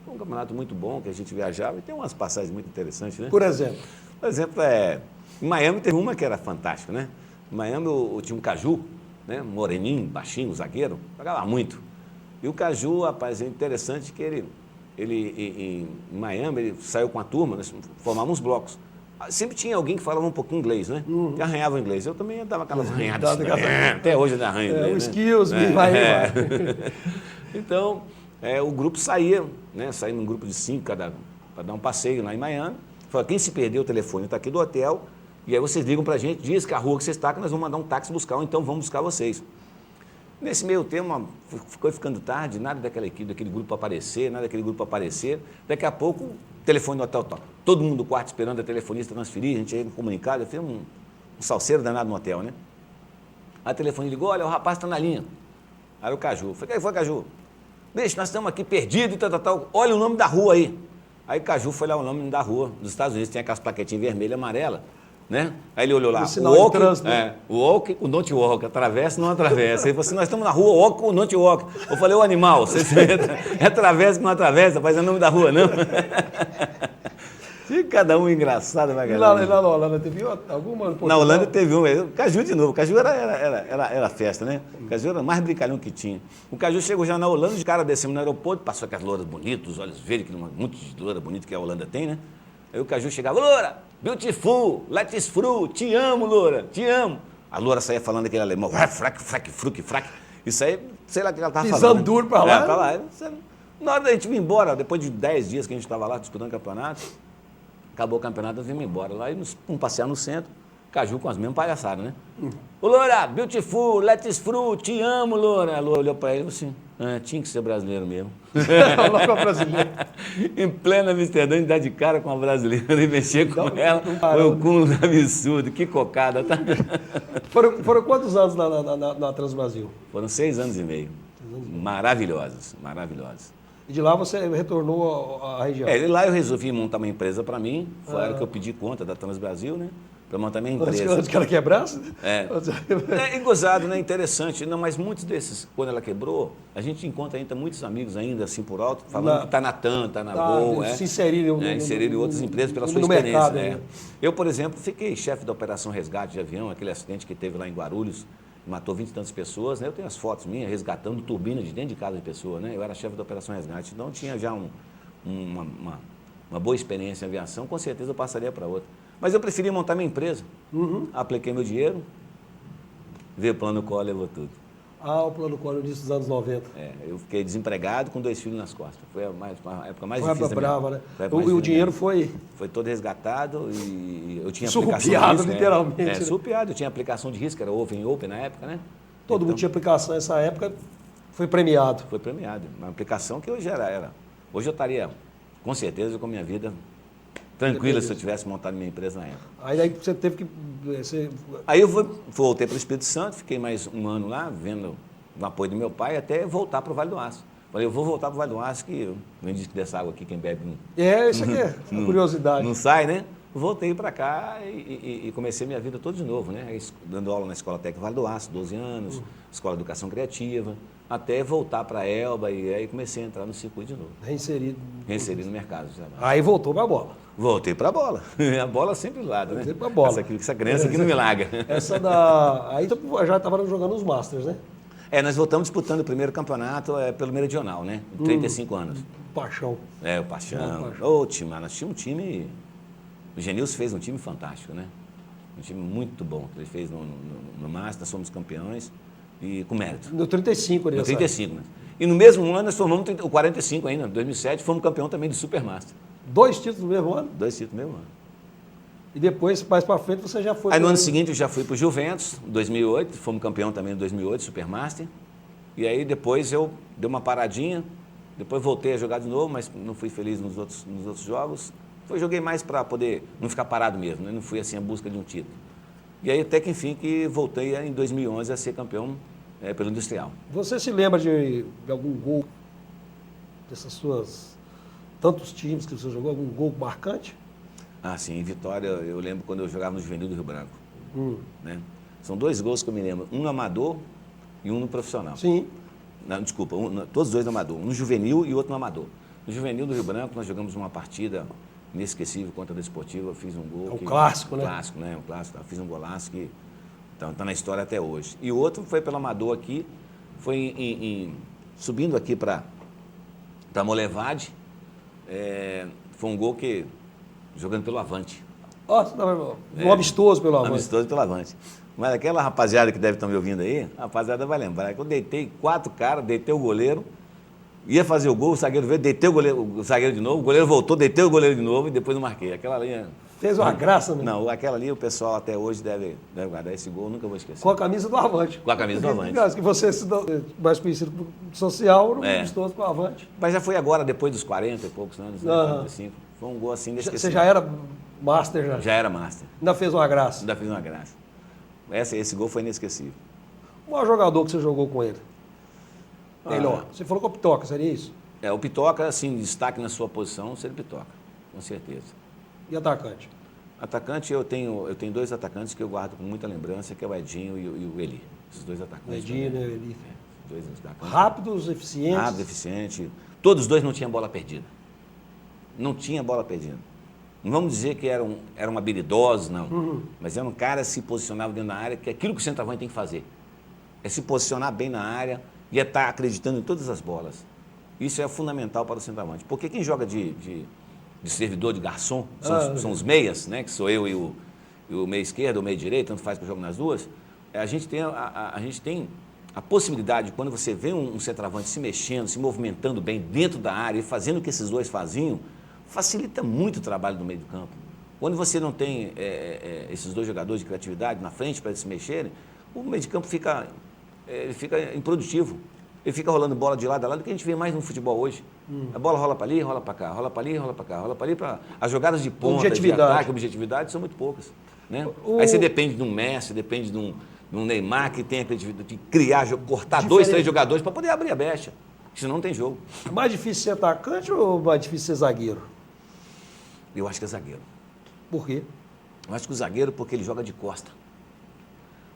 Foi um campeonato muito bom, que a gente viajava e tem umas passagens muito interessantes, né? Por exemplo? Por exemplo, em Miami teve uma que era fantástica, né? Em Miami eu tinha um Caju, né? Moreninho, baixinho, zagueiro, pagava muito. E o Caju, rapaz, é interessante que ele em Miami, ele saiu com a turma, nós formávamos blocos. Sempre tinha alguém que falava um pouquinho inglês, né? Que arranhava o inglês. Eu também dava aquelas arranhadas. Até hoje eu arranho inglês. O skills, vai. Então, o grupo saía, né? Saía num grupo de 5 para dar um passeio lá em Miami. Falava, quem se perdeu o telefone está aqui do hotel. E aí vocês ligam para a gente, diz que a rua que vocês estão, que nós vamos mandar um táxi buscar, ou então vamos buscar vocês. Nesse meio tempo, ficou ficando tarde, nada daquele grupo aparecer, nada daquele grupo aparecer. Daqui a pouco, telefone do hotel, todo mundo no quarto esperando a telefonista transferir, a gente aí comunicado, eu fiz um salseiro danado no hotel, né? Aí o telefone ligou, olha, o rapaz está na linha. Aí era o Caju. Eu falei, quem foi, Caju? Bicho, nós estamos aqui perdidos e tal, olha o nome da rua aí. Aí o Caju foi lá o nome da rua dos Estados Unidos, tem aquelas plaquetinhas vermelha e amarela. Né? Aí ele olhou lá, o walk, o don't walk, atravessa, não atravessa. Ele falou assim, nós estamos na rua, walk ou don't walk. Eu falei, ô animal, você atravessa que não atravessa, mas é o nome da rua, não. Cada um engraçado, vai galera. E lá na Holanda teve alguma? Na Holanda teve um, Caju de novo, o Caju era festa, né? O Caju era o mais brincalhão que tinha. O Caju chegou já na Holanda, os caras descemos no aeroporto, passou aquelas louras bonitas, os olhos verdes, muito de loura bonita que a Holanda tem, né? Aí o Caju chegava, Loura, beautiful, let's through, te amo, Loura, te amo. A Loura saía falando aquele alemão, frac. Isso aí, sei lá o que ela estava falando. Pisando duro para lá. Para lá. Na hora da gente ir embora, depois de 10 dias que a gente estava lá disputando o campeonato, acabou o campeonato, nós viemos embora. Lá e fomos passear no centro, Caju com as mesmas palhaçadas, né? Ô, Loura, beautiful, let's through, te amo, Loura. A Loura olhou para ele e falou assim, tinha que ser brasileiro mesmo. Logo brasileiro. Em plena Amsterdã, ele dá de cara com a brasileira e mexer com ela. Foi um cúmulo absurdo, que cocada. Tá? Foram quantos anos na Transbrasil? Foram 6 anos e meio. Maravilhosos. E de lá você retornou à região? Lá eu resolvi montar uma empresa para mim. Foi a hora que eu pedi conta da Transbrasil, né? para montar minha Antes empresa. que ela quebrasse? É. É gozado, né? Interessante. Não, mas muitos desses, quando ela quebrou, a gente encontra ainda muitos amigos ainda, assim, por alto, falando que está na TAM, está na Gol. Se inserirem inseriram em outras empresas pela sua no experiência. mercado, Né? né? Eu, por exemplo, fiquei chefe da Operação Resgate de Avião, aquele acidente que teve lá em Guarulhos, matou 20 e tantas pessoas, né? Eu tenho as fotos minhas resgatando turbina de dentro de casa de pessoa, né? Eu era chefe da Operação Resgate, então tinha já uma boa experiência em aviação, com certeza eu passaria para outra. Mas eu preferi montar minha empresa. Apliquei meu dinheiro, veio o plano Collor, levou tudo. O plano Collor dos anos 90. Eu fiquei desempregado com 2 filhos nas costas. Foi a época mais Foi difícil da minha brava, né? vida. E o dinheiro foi todo resgatado e eu tinha surrupiado, aplicação de risco. literalmente. Né? Surrupiado, eu tinha aplicação de risco, era Open na época, né? Todo mundo tinha aplicação nessa época, foi premiado. Foi premiado. Uma aplicação que hoje era. Hoje eu estaria, com certeza, com a minha vida tranquila se eu tivesse montado minha empresa na época. Aí você teve que... Aí eu voltei para o Espírito Santo, fiquei mais um ano lá, vendo o apoio do meu pai, até voltar para o Vale do Aço. Falei, eu vou voltar para o Vale do Aço, que nem diz que dessa água aqui, quem bebe não... Isso aqui é uma curiosidade. Não sai, né? Voltei para cá e comecei minha vida toda de novo, né? Dando aula na Escola Técnica Vale do Aço, 12 anos, Escola de Educação Criativa, até voltar para a Elba e aí comecei a entrar no circuito de novo. Reinserido no mercado de trabalho. Aí voltou para a bola. Voltei para a bola. A bola sempre do lado, né? Voltei para a bola. Essa criança aqui não me larga. Aí já estava jogando os Masters, né? Nós voltamos disputando o primeiro campeonato pelo Meridional, né? 35 anos. Paixão. O Paixão. Ô, time, nós tínhamos um time... O Genilson fez um time fantástico, né? Um time muito bom que ele fez no Master, nós fomos campeões e com mérito. No 35, No 35, né? E no mesmo ano nós formamos o 45 ainda, em 2007, fomos campeão também do Supermaster. 2 títulos no mesmo ano? 2 títulos no mesmo ano. E depois, mais para frente, você já foi... Aí no ano seguinte eu já fui para o Juventus, em 2008, fomos campeão também em 2008, Supermaster. E aí depois eu dei uma paradinha, depois voltei a jogar de novo, mas não fui feliz nos outros jogos. Joguei mais para poder não ficar parado mesmo, né? Não fui assim à busca de um título. E aí até que enfim que voltei em 2011 a ser campeão pelo Industrial. Você se lembra de algum gol dessas suas tantos times que você jogou, algum gol marcante? Sim, em Vitória eu lembro quando eu jogava no Juvenil do Rio Branco. Né? São 2 gols que eu me lembro, um no amador e um no profissional. Sim. Não, desculpa, todos 2 no amador, um no Juvenil e outro no amador. No Juvenil do Rio Branco nós jogamos uma partida inesquecível contra a Desportiva, eu fiz um gol. Clássico, né? Clássico, né? Um clássico, eu fiz um golaço que está na história até hoje. E o outro foi pelo amador aqui, foi subindo aqui para Molevade, foi um gol que, jogando pelo Avante. Um amistoso pelo Avante. Amistoso pelo Avante. Mas aquela rapaziada que deve estar me ouvindo aí, a rapaziada vai lembrar que eu deitei 4 caras, deitei o goleiro, ia fazer o gol, o zagueiro veio, deitei o zagueiro de novo, o goleiro voltou, deitei o goleiro de novo e depois não marquei. Aquela ali... Fez uma graça, né? Não, aquela ali o pessoal até hoje deve guardar esse gol, nunca vou esquecer. Com a camisa do Avante. Com a camisa do Avante. Que você mais conhecido por social, amistoso com o Avante. Mas já foi agora, depois dos 40 e poucos anos, né? 45. Foi um gol assim inesquecível. Você já era Master já? Já era Master. Ainda fez uma graça? Ainda fiz uma graça. Esse gol foi inesquecível. O maior jogador que você jogou com ele? Melhor. Você falou com o Pitoca, seria isso? O Pitoca, assim, destaque na sua posição, seria o Pitoca, com certeza. E atacante? Atacante, eu tenho 2 atacantes que eu guardo com muita lembrança, que é o Edinho e o Eli. Esses 2 atacantes. O Edinho e o Eli. 2 atacantes. Rápidos, eficientes? Rápido, eficiente. Todos os 2 não tinham bola perdida. Não tinha bola perdida. Não vamos dizer que eram habilidosos, não. Mas era um cara que se posicionava dentro da área, que é aquilo que o centroavante tem que fazer. É se posicionar bem na área e é estar acreditando em todas as bolas. Isso é fundamental para o centroavante. Porque quem joga de servidor, de garçom, são os meias, né? Que sou eu e o meio esquerdo, o meio direito, tanto faz que eu jogo nas duas. A gente tem a possibilidade, quando você vê um centroavante se mexendo, se movimentando bem dentro da área e fazendo o que esses 2 faziam, facilita muito o trabalho do meio do campo. Quando você não tem esses 2 jogadores de criatividade na frente para eles se mexerem, o meio de campo fica improdutivo. Ele fica rolando bola de lado a lado, que a gente vê mais no futebol hoje. A bola rola para ali, rola para cá, rola para ali, rola para cá, rola para ali. As jogadas de ponta, de ataque, objetividade, são muito poucas. Né? Aí você depende de um Messi, depende de um Neymar que tem a criatividade de criar, cortar 2, 3 jogadores para poder abrir a brecha. Senão não tem jogo. É mais difícil ser atacante ou mais difícil ser zagueiro? Eu acho que é zagueiro. Por quê? Eu acho que o zagueiro, porque ele joga de costa.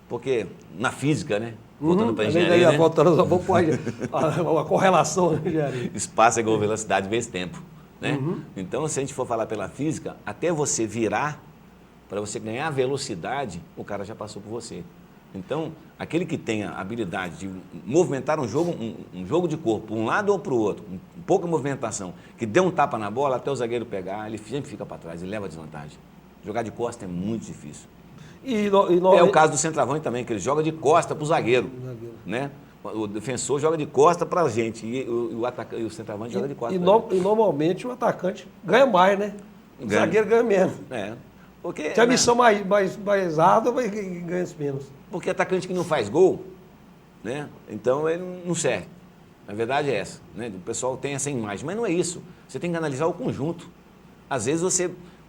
Porque na física, né? Voltando para a engenharia, né? Vamos pôr a correlação, né, engenharia? Espaço é igual velocidade vezes tempo, né? Então, se a gente for falar pela física, até você virar, para você ganhar velocidade, o cara já passou por você. Então, aquele que tem a habilidade de movimentar um jogo de corpo, um lado ou para o outro, pouca movimentação, que dê um tapa na bola até o zagueiro pegar, ele sempre fica para trás, ele leva desvantagem. Jogar de costa é muito difícil. É o caso do centroavante também, que ele joga de costa para o zagueiro, né? O defensor joga de costa para a gente e o centroavante joga de costa. E normalmente o atacante ganha mais, né? O zagueiro ganha menos. Porque, se a missão mais árdua, vai ganhar menos. Porque atacante que não faz gol, né? Então ele não serve. A verdade é essa, né? O pessoal tem essa imagem, mas não é isso. Você tem que analisar o conjunto. Às vezes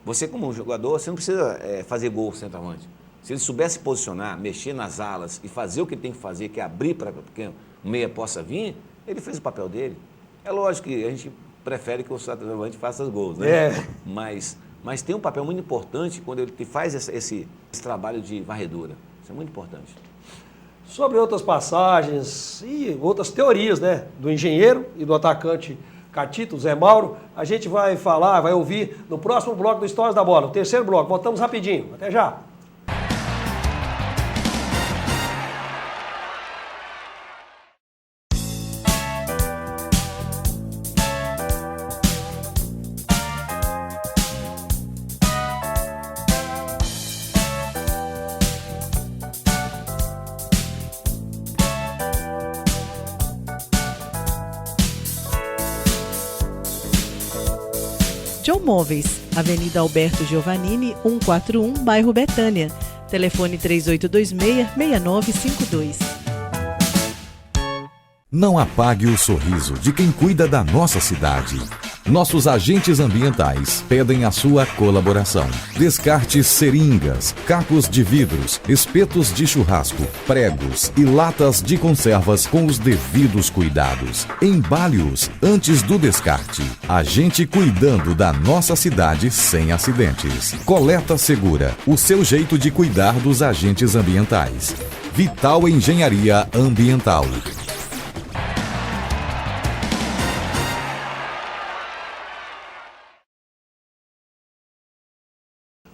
você como jogador, você não precisa fazer gol centroavante. Se ele soubesse se posicionar, mexer nas alas e fazer o que ele tem que fazer, que é abrir para que o meia possa vir, ele fez o papel dele. É lógico que a gente prefere que o centroavante faça os gols, né? Mas tem um papel muito importante quando ele faz esse trabalho de varredura. Isso é muito importante. Sobre outras passagens e outras teorias, né? Do engenheiro e do atacante Catita, Zé Mauro, a gente vai falar, vai ouvir no próximo bloco do Histórias da Bola, o terceiro bloco. Voltamos rapidinho. Até já. John Móveis, Avenida Alberto Giovannini, 141, bairro Betânia. Telefone 3826-6952. Não apague o sorriso de quem cuida da nossa cidade. Nossos agentes ambientais pedem a sua colaboração. Descarte seringas, cacos de vidros, espetos de churrasco, pregos e latas de conservas com os devidos cuidados. Embale-os antes do descarte. A gente cuidando da nossa cidade sem acidentes. Coleta Segura, o seu jeito de cuidar dos agentes ambientais. Vital Engenharia Ambiental.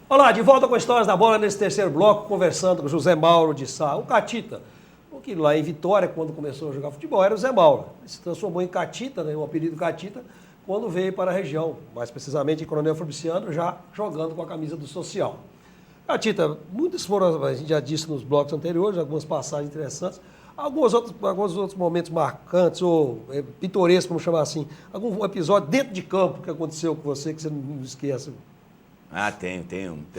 Olá, de volta com Histórias da Bola nesse terceiro bloco, conversando com o José Mauro de Sá, o Catita. Porque lá em Vitória, quando começou a jogar futebol, era o Zé Mauro. Ele se transformou em Catita, né, o apelido Catita, quando veio para a região, mais precisamente em Coronel Fabriciano, já jogando com a camisa do Social. Catita, muitas foram, a gente já disse nos blocos anteriores, algumas passagens interessantes, alguns outros momentos marcantes ou pitorescos, vamos chamar assim, algum episódio dentro de campo que aconteceu com você, que você não esquece. Tem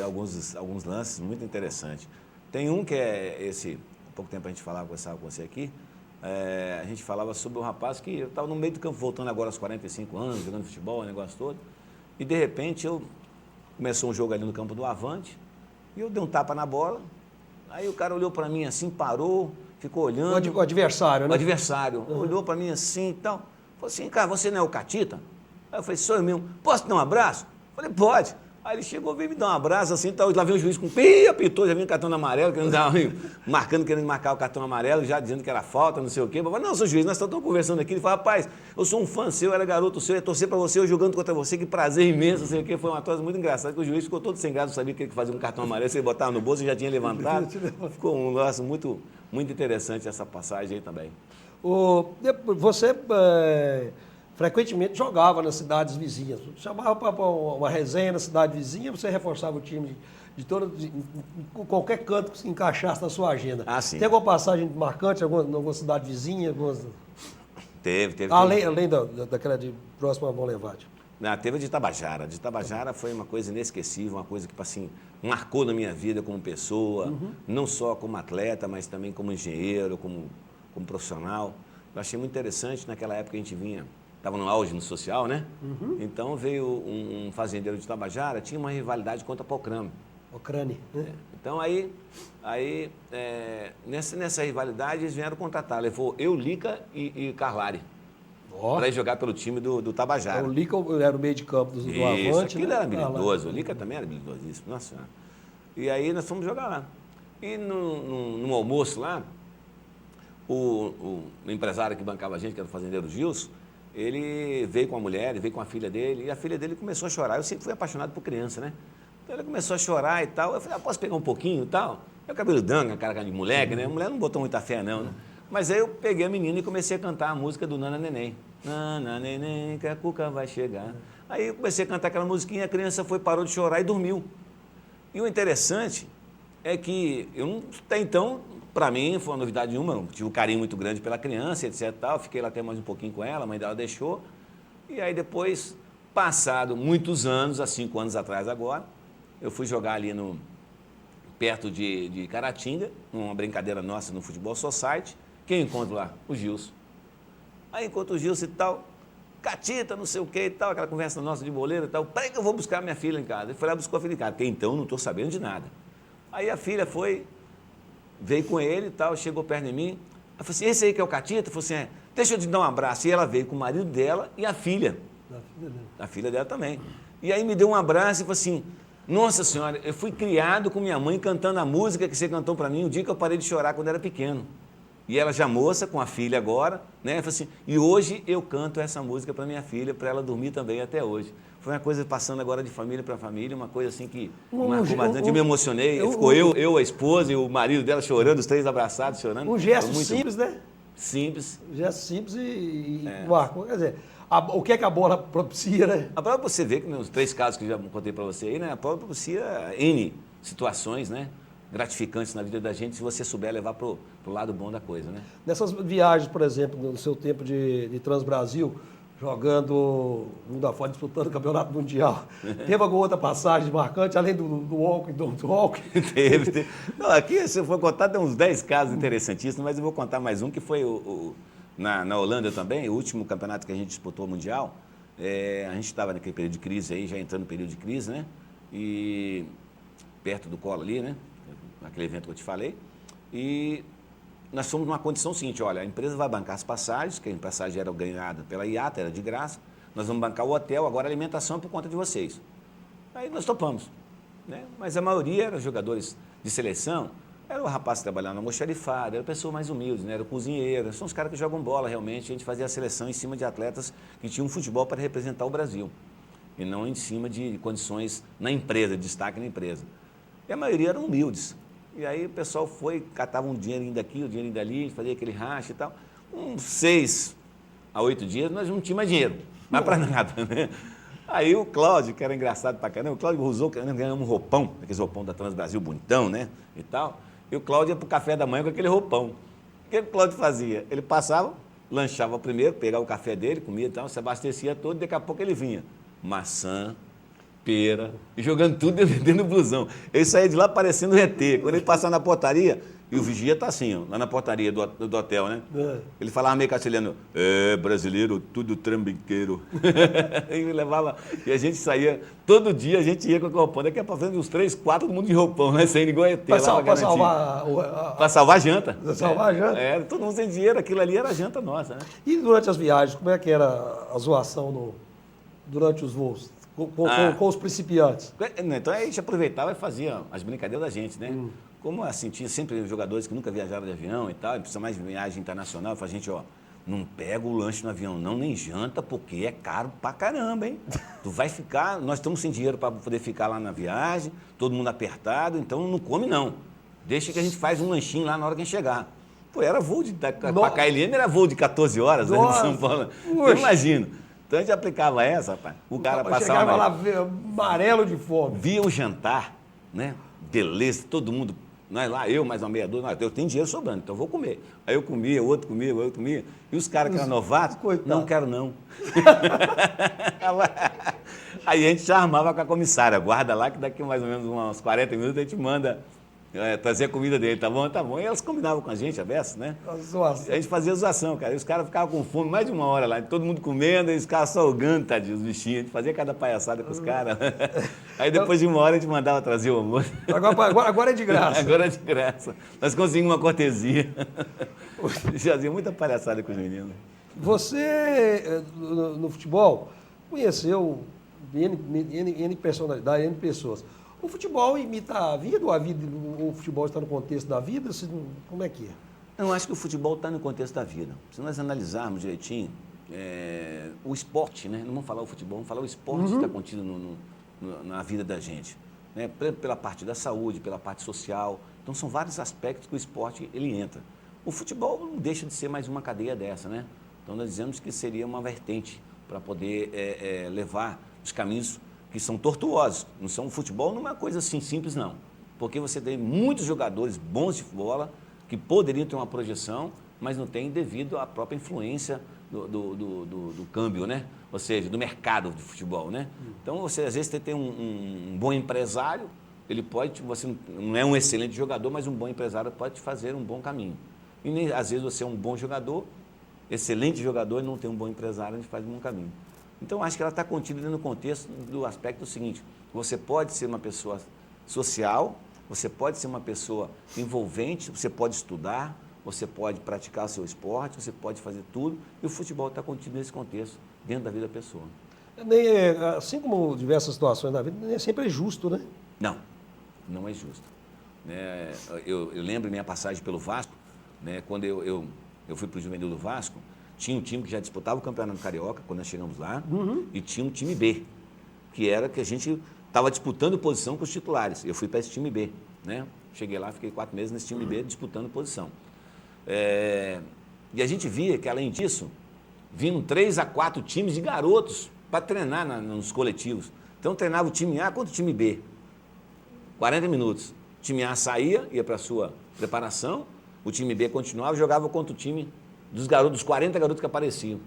alguns lances muito interessantes. Tem um que é esse, há pouco tempo a gente conversava com você aqui, a gente falava sobre um rapaz que eu estava no meio do campo, voltando agora aos 45 anos, jogando futebol, o negócio todo, e de repente começou um jogo ali no campo do Avante, e eu dei um tapa na bola, aí o cara olhou para mim assim, parou, ficou olhando. O adversário, né? O adversário, olhou para mim assim e tal, falou assim, cara, você não é o Catita? Aí eu falei, sou eu mesmo, posso te dar um abraço? Eu falei, pode. Aí ele chegou, veio me dar um abraço, assim, tal, lá veio o juiz com apitou, já vinha o cartão amarelo, querendo marcar o cartão amarelo, já dizendo que era falta, não sei o quê. Eu falei, não, sou juiz, nós estamos conversando aqui. Ele falou, rapaz, eu sou um fã seu, era garoto seu, ia torcer pra você, eu jogando contra você, que prazer imenso, não sei o quê. Foi uma coisa muito engraçada, que o juiz ficou todo sem graça, não sabia que ele fazia um cartão amarelo, você botava no bolso e já tinha levantado. Ficou um negócio muito, muito interessante essa passagem aí também. Você frequentemente jogava nas cidades vizinhas. Chamava para uma resenha na cidade vizinha, você reforçava o time de qualquer canto que se encaixasse na sua agenda. Sim. Tem alguma passagem marcante em alguma cidade vizinha? Teve. Além daquela de próxima a Bom Levade. Teve a de Itabajara. De Itabajara foi uma coisa inesquecível, uma coisa que assim, marcou na minha vida como pessoa, não só como atleta, mas também como engenheiro, como profissional. Eu achei muito interessante, naquela época a gente estava no auge no social, né? Então veio um fazendeiro de Itabajara, tinha uma rivalidade contra a Pocrane. Né? Então nessa rivalidade eles vieram contratar, levou eu, Lica e Carlari. Para ir jogar pelo time do Tabajara. O Lica era o meio de campo do Avante. Aquilo era habilidoso, o Lica também era habilidosíssimo, nossa senhora. E aí nós fomos jogar lá. E no almoço lá, o empresário que bancava a gente, que era o fazendeiro Gilson, ele veio com a mulher, ele veio com a filha dele, e a filha dele começou a chorar. Eu sempre fui apaixonado por criança, né? Então ele começou a chorar e tal. Eu falei, posso pegar um pouquinho e tal? Meu cabelo danga, cara de moleque, né? A mulher não botou muita fé, não, né? Mas aí eu peguei a menina e comecei a cantar a música do Nana Neném. Nana Neném, que a Cuca vai chegar. Aí eu comecei a cantar aquela musiquinha, a criança parou de chorar e dormiu. E o interessante é que eu não, até então, para mim, foi uma novidade nenhuma, eu tive um carinho muito grande pela criança, etc. Tal. Fiquei lá até mais um pouquinho com ela, a mãe dela deixou. E aí depois, passado muitos anos, há 5 anos atrás agora, eu fui jogar ali perto de Caratinga, uma brincadeira nossa no Futebol Society. Quem eu encontro lá? O Gilson. Aí encontro o Gilson e tal, Catita, não sei o que e tal, aquela conversa nossa de boleiro e tal. Peraí que eu vou buscar minha filha em casa. Ele foi lá, buscou a filha em casa. Até então não estou sabendo de nada. Aí a filha veio com ele e tal, chegou perto de mim. Ela falou assim, esse aí que é o Catita? Falou assim, deixa eu te dar um abraço. E ela veio com o marido dela e a filha. A filha dela também. E aí me deu um abraço e falou assim, nossa senhora, eu fui criado com minha mãe cantando a música que você cantou para mim o dia que eu parei de chorar quando era pequeno. E ela já moça, com a filha agora, né? Falei assim, e hoje eu canto essa música para minha filha, para ela dormir também até hoje. Foi uma coisa passando agora de família para família, uma coisa assim que marcou bastante. Eu me emocionei, ficou eu, a esposa e o marido dela chorando, os 3 abraçados, chorando. Um gesto simples, né? Simples. Um gesto simples e marcou. Quer dizer, o que é que a bola propicia, né? A bola, você vê que nos 3 casos que eu já contei para você aí, né? A bola propicia N situações, né? Gratificantes na vida da gente, se você souber levar para o lado bom da coisa, né? Nessas viagens, por exemplo, no seu tempo de Transbrasil, jogando mundo afora, disputando o Campeonato Mundial, teve alguma outra passagem marcante, além do walk e do walk? Teve. Não, aqui, se eu for contar, tem uns 10 casos interessantíssimos, mas eu vou contar mais um, que foi na Holanda também, o último campeonato que a gente disputou mundial. A gente estava naquele período de crise aí, já entrando no período de crise, né? E perto do colo ali, né? Aquele evento que eu te falei, e nós fomos numa condição seguinte, olha, a empresa vai bancar as passagens, que a passagem era ganhada pela IATA, era de graça, nós vamos bancar o hotel, agora a alimentação é por conta de vocês. Aí nós topamos, né? Mas a maioria eram jogadores de seleção, era o rapaz que trabalhava no almoxarifado, era pessoa mais humilde, né? Era o cozinheiro, são os caras que jogam bola realmente, a gente fazia a seleção em cima de atletas que tinham futebol para representar o Brasil, e não em cima de condições na empresa, de destaque na empresa. E a maioria eram humildes. E aí o pessoal catava um dinheirinho daqui, um dinheirinho dali, fazia aquele racha e tal. Uns 6 a 8 dias nós não tínhamos mais dinheiro, mais para nada, né? Aí o Cláudio, que era engraçado pra caramba, o Cláudio usou, ganhamos um roupão, aqueles roupão da Transbrasil bonitão, né? E tal. E o Cláudio ia pro café da manhã com aquele roupão. O que o Cláudio fazia? Ele passava, lanchava primeiro, pegava o café dele, comia e tal, se abastecia todo, e daqui a pouco ele vinha. Maçã, pera, e jogando tudo dentro do blusão. Ele saía de lá parecendo um ET. Quando ele passava na portaria, e o vigia está assim, ó, lá na portaria do hotel, né? Ele falava meio castelhano, brasileiro, tudo trambiqueiro. E levava, e a gente saía, todo dia a gente ia com o roupão. Daqui a pouco, uns 3, 4, todo mundo de roupão, né? Saindo igual ET. Para salvar a janta. Para salvar a janta? Todo mundo sem dinheiro, aquilo ali era a janta nossa, né? E durante as viagens, como é que era a zoação durante os voos? Com os principiantes. Então a gente aproveitava e fazia as brincadeiras da gente, né? Como assim, tinha sempre jogadores que nunca viajaram de avião e tal, e precisa mais de viagem internacional, eu falei, gente, ó, não pega o lanche no avião não, nem janta, porque é caro pra caramba, hein? Tu vai ficar, nós estamos sem dinheiro para poder ficar lá na viagem, todo mundo apertado, então não come não. Deixa que a gente faz um lanchinho lá na hora que a gente chegar. Pô, era voo pra KLM, era voo de 14 horas, né, de São Paulo. Eu imagino. Então a gente aplicava essa, rapaz. O cara passava chegava lá amarelo de fome. Via o jantar, né? Beleza, todo mundo. Nós lá, eu mais uma meia dúzia, eu tenho dinheiro sobrando, então eu vou comer. Aí eu comia, o outro comia, o outro comia. E os caras que eram novatos, não quero não. Aí a gente já armava com a comissária, guarda lá que daqui mais ou menos uns 40 minutos a gente manda trazer a comida dele, tá bom? Tá bom. E elas combinavam com a gente, a beça, né? A gente fazia zoação, cara. E os caras ficavam com fome mais de 1 hora lá, todo mundo comendo, e os caras salgando, tadinho, os bichinhos. A gente fazia cada palhaçada com os caras. Aí depois de 1 hora a gente mandava trazer o almoço. Agora é de graça. Agora é de graça. Nós conseguimos uma cortesia. Fazia muita palhaçada com os meninos. Você, no futebol, conheceu N personalidades, N pessoas. O futebol imita a vida ou o futebol está no contexto da vida? Como é que é? Eu acho que o futebol está no contexto da vida. Se nós analisarmos direitinho, o esporte, né? Não vamos falar o futebol, vamos falar o esporte que está contido na vida da gente. Né? Pela parte da saúde, pela parte social. Então, são vários aspectos que o esporte ele entra. O futebol não deixa de ser mais uma cadeia dessa, né? Então, nós dizemos que seria uma vertente para poder levar os caminhos que são tortuosos. O futebol não é uma coisa assim simples, não. Porque você tem muitos jogadores bons de bola que poderiam ter uma projeção, mas não tem devido à própria influência do câmbio, né? Ou seja, do mercado de futebol, né? Então, você às vezes tem um bom empresário, ele pode, você não é um excelente jogador, mas um bom empresário pode te fazer um bom caminho. E às vezes você é um bom jogador, excelente jogador, e não tem um bom empresário, a gente faz um bom caminho. Então, acho que ela está contida dentro do contexto do aspecto seguinte: você pode ser uma pessoa social, você pode ser uma pessoa envolvente, você pode estudar, você pode praticar seu esporte, você pode fazer tudo, e o futebol está contido nesse contexto, dentro da vida da pessoa. Assim como diversas situações da vida, nem sempre é justo, né? Não, não é justo. Eu lembro minha passagem pelo Vasco, né, quando eu fui para o Juvenil do Vasco, tinha um time que já disputava o Campeonato Carioca, quando nós chegamos lá, e tinha um time B, que era que a gente estava disputando posição com os titulares. Eu fui para esse time B, né? Cheguei lá, fiquei 4 meses nesse time B disputando posição. E a gente via que, além disso, vinham 3 a 4 times de garotos para treinar nos coletivos. Então, treinava o time A contra o time B. 40 minutos. O time A saía, ia para a sua preparação, o time B continuava, jogava contra o time dos 40 garotos que apareciam.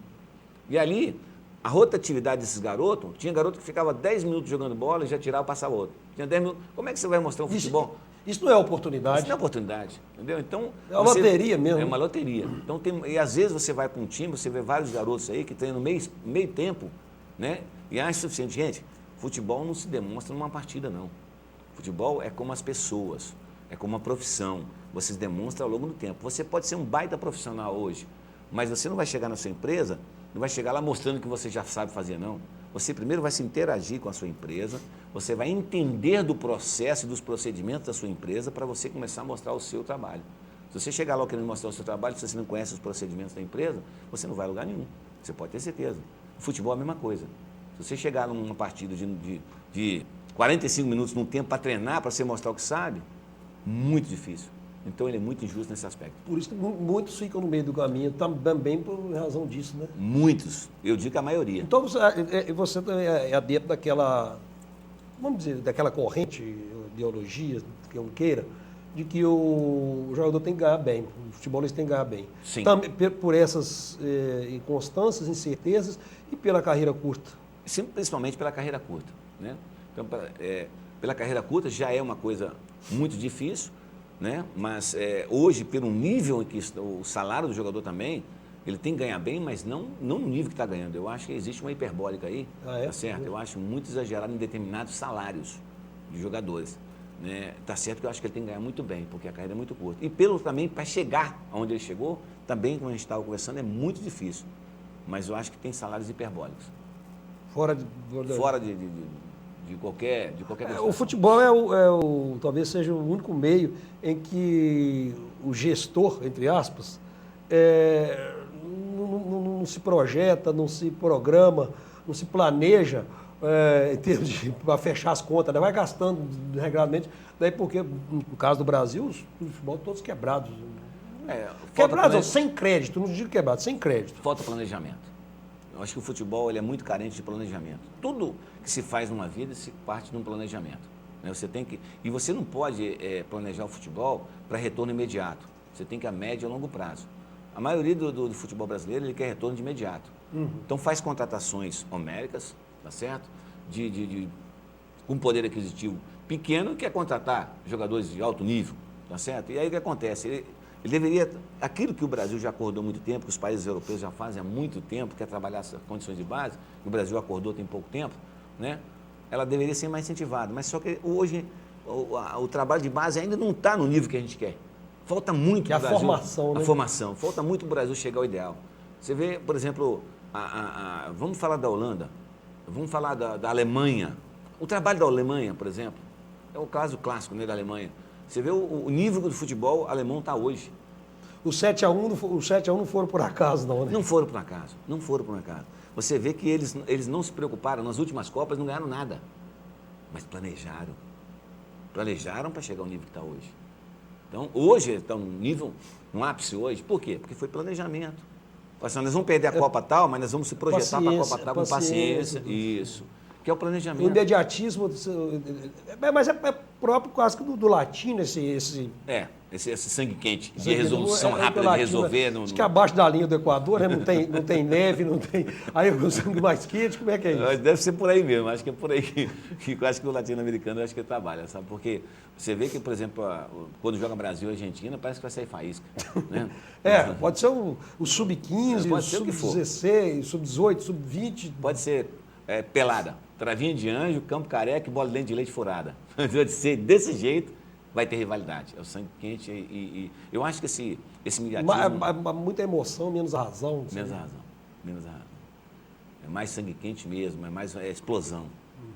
E ali, a rotatividade desses garotos, tinha garoto que ficava 10 minutos jogando bola e já tirava e passava outro. Tinha 10 minutos. Como é que você vai mostrar um futebol? Isso não é oportunidade. Isso não é oportunidade, entendeu? Então, é uma loteria mesmo. É uma loteria. Então, e às vezes você vai para um time, você vê vários garotos aí que treinam meio tempo, né? E acha suficiente. Gente, futebol não se demonstra numa partida, não. Futebol é como as pessoas, é como uma profissão. Você se demonstra ao longo do tempo. Você pode ser um baita profissional hoje, mas você não vai chegar na sua empresa, não vai chegar lá mostrando que você já sabe fazer, não. Você primeiro vai se interagir com a sua empresa, você vai entender do processo e dos procedimentos da sua empresa para você começar a mostrar o seu trabalho. Se você chegar lá querendo mostrar o seu trabalho, se você não conhece os procedimentos da empresa, você não vai a lugar nenhum. Você pode ter certeza. O futebol é a mesma coisa. Se você chegar numa partida de 45 minutos num tempo para treinar, para você mostrar o que sabe, muito difícil. Então, ele é muito injusto nesse aspecto. Por isso que muitos ficam no meio do caminho, também por razão disso, né? Muitos. Eu digo que a maioria. Então, você também é adepto daquela, vamos dizer, daquela corrente, ideologia, que eu não queira, de que o jogador tem que ganhar bem, o futebolista tem que ganhar bem. Sim. Também por essas inconstâncias, incertezas e pela carreira curta. Sim, principalmente pela carreira curta, né? Então, pela carreira curta já é uma coisa muito difícil, né? Mas hoje, pelo nível em que o salário do jogador também, ele tem que ganhar bem, mas não no nível que está ganhando. Eu acho que existe uma hiperbólica aí, tá certo? Eu acho muito exagerado em determinados salários de jogadores. Né? Tá certo que eu acho que ele tem que ganhar muito bem, porque a carreira é muito curta. E também, para chegar onde ele chegou, também, como a gente estava conversando, é muito difícil. Mas eu acho que tem salários hiperbólicos. Fora de qualquer questão. O futebol talvez seja o único meio em que o gestor, entre aspas, não se projeta, não se programa, não se planeja em termos para fechar as contas, né? Vai gastando regradamente, daí porque, no caso do Brasil, os futebol todos quebrados. Quebrados, sem crédito, não digo quebrados, sem crédito. Falta planejamento. Eu acho que o futebol ele é muito carente de planejamento. Tudo que se faz numa vida se parte de um planejamento. Né? E você não pode planejar o futebol para retorno imediato. Você tem que a médio e a longo prazo. A maioria do futebol brasileiro ele quer retorno de imediato. Então faz contratações homéricas, tá certo? Com poder aquisitivo pequeno, quer contratar jogadores de alto nível, tá certo? E aí o que acontece? Ele deveria, aquilo que o Brasil já acordou há muito tempo, que os países europeus já fazem há muito tempo, que é trabalhar essas condições de base, que o Brasil acordou tem pouco tempo, né? Ela deveria ser mais incentivada. Mas só que hoje o trabalho de base ainda não está no nível que a gente quer. Falta muito para o Brasil. Formação, né? A formação. Falta muito para o Brasil chegar ao ideal. Você vê, por exemplo, vamos falar da Holanda, vamos falar da Alemanha. O trabalho da Alemanha, por exemplo, É o caso clássico, né, da Alemanha. Você vê o nível do futebol alemão está hoje. O 7x1 não foram por acaso, não, né? Não foram por acaso, não foram por acaso. Você vê que eles não se preocuparam, nas últimas Copas não ganharam nada, mas planejaram. Planejaram para chegar ao nível que está hoje. Então, hoje estão no ápice hoje. Por quê? Porque foi planejamento. Assim, nós vamos perder a Copa tal, mas nós vamos se projetar para a Copa tal com paciência. Isso. Que é o planejamento. O imediatismo, mas é próprio quase que do latino esse esse sangue quente, de resolução rápida, de resolver. Acho que abaixo da linha do Equador, né? não tem neve, não tem. Aí o sangue mais quente, como é que é isso? Deve ser por aí mesmo, acho que é por aí que eu acho que o latino-americano acho que trabalha, sabe? Porque você vê que, por exemplo, quando joga Brasil e Argentina, parece que vai sair faísca. Né? Pode ser o sub-15, o sub-16, sub-18, sub-20. Pode ser pelada, travinha de anjo, campo careca e bola de leite furada. Pode ser desse jeito. Vai ter rivalidade, é o sangue quente e eu acho que esse mediatismo... Muita emoção, menos razão. Menos razão. É mais sangue quente mesmo, é mais explosão.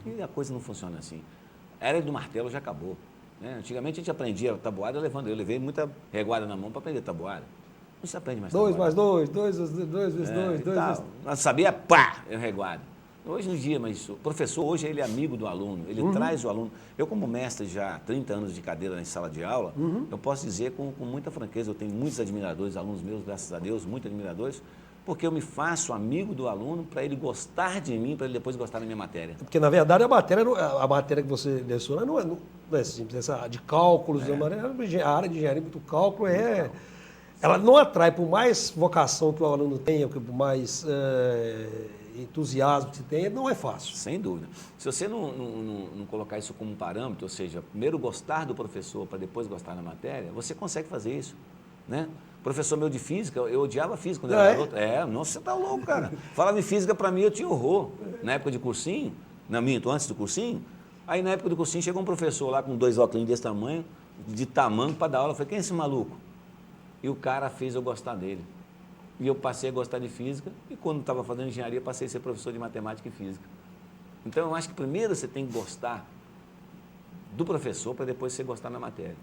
E a coisa não funciona assim. A era do martelo já acabou. Né? Antigamente a gente aprendia tabuada levando, eu levei muita reguada na mão para aprender tabuada. Não se aprende mais tabuada. 2 mais 2, 2 vezes 2, 2 vezes... Nós sabia, pá, é reguada. Hoje em dia, mas o professor hoje ele é amigo do aluno, ele traz o aluno. Eu, como mestre já há 30 anos de cadeira em sala de aula, eu posso dizer com muita franqueza, eu tenho muitos admiradores, alunos meus, graças a Deus, muitos admiradores, porque eu me faço amigo do aluno para ele gostar de mim, para ele depois gostar da minha matéria. Porque, na verdade, a matéria que você leciona não é simples, essa de cálculos, a área de engenharia, muito cálculo ela não atrai, por mais vocação que o aluno tenha, por mais entusiasmo que se tenha, não é fácil. Sem dúvida. Se você não colocar isso como um parâmetro, ou seja, primeiro gostar do professor para depois gostar da matéria, você consegue fazer isso, né? Professor meu de física, eu odiava física quando era garoto. Nossa, você tá louco, cara. Falava em física para mim, eu tinha horror. Na época de cursinho, antes do cursinho, aí na época do cursinho chegou um professor lá com 2 óculos desse tamanho, de tamanho para dar aula. Eu falei, quem é esse maluco? E o cara fez eu gostar dele. E eu passei a gostar de física, e quando estava fazendo engenharia, passei a ser professor de matemática e física. Então, eu acho que primeiro você tem que gostar do professor para depois você gostar da matéria.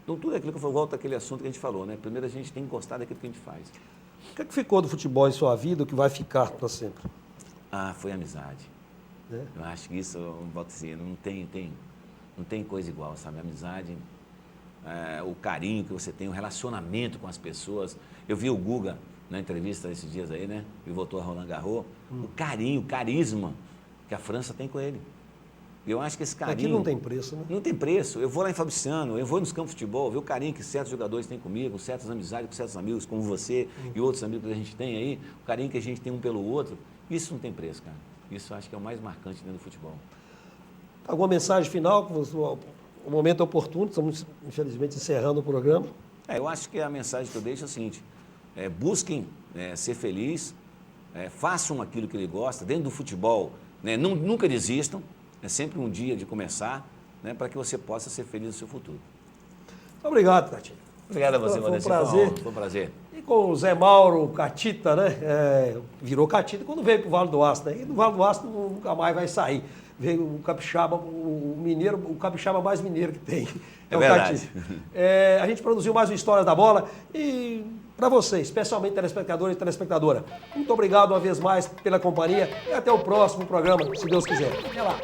Então, tudo aquilo que eu volto àquele assunto que a gente falou, né? Primeiro a gente tem que gostar daquilo que a gente faz. O que ficou do futebol em sua vida, o que vai ficar para sempre? Foi amizade. Eu acho que isso, eu volto a dizer, não tem coisa igual, sabe? A amizade, o carinho que você tem, o relacionamento com as pessoas. Eu vi o Guga na entrevista esses dias aí, né? E voltou a Roland Garros. O carinho, o carisma que a França tem com ele. Eu acho que esse carinho... Aqui não tem preço, né? Não tem preço. Eu vou lá em Fabriciano, eu vou nos campos de futebol, ver o carinho que certos jogadores têm comigo, certas amizades com certos amigos, como você e outros amigos que a gente tem aí, o carinho que a gente tem um pelo outro. Isso não tem preço, cara. Isso eu acho que é o mais marcante dentro do futebol. Alguma mensagem final? O momento é oportuno, estamos, infelizmente, encerrando o programa. Eu acho que a mensagem que eu deixo é a seguinte: busquem ser feliz, façam aquilo que ele gosta, dentro do futebol, né, nunca desistam, é sempre um dia de começar, né, para que você possa ser feliz no seu futuro. Obrigado, Catita. Obrigado a você, Foi um prazer. Foi um prazer. E com o Zé Mauro Catita, né? Virou Catita quando veio para o Vale do Aço, né? E do Vale do Aço nunca mais vai sair. Veio o capixaba, o capixaba mais mineiro que tem. É verdade. A gente produziu mais uma História da Bola e para você, especialmente telespectador e telespectadora, muito obrigado uma vez mais pela companhia e até o próximo programa, se Deus quiser. Até lá.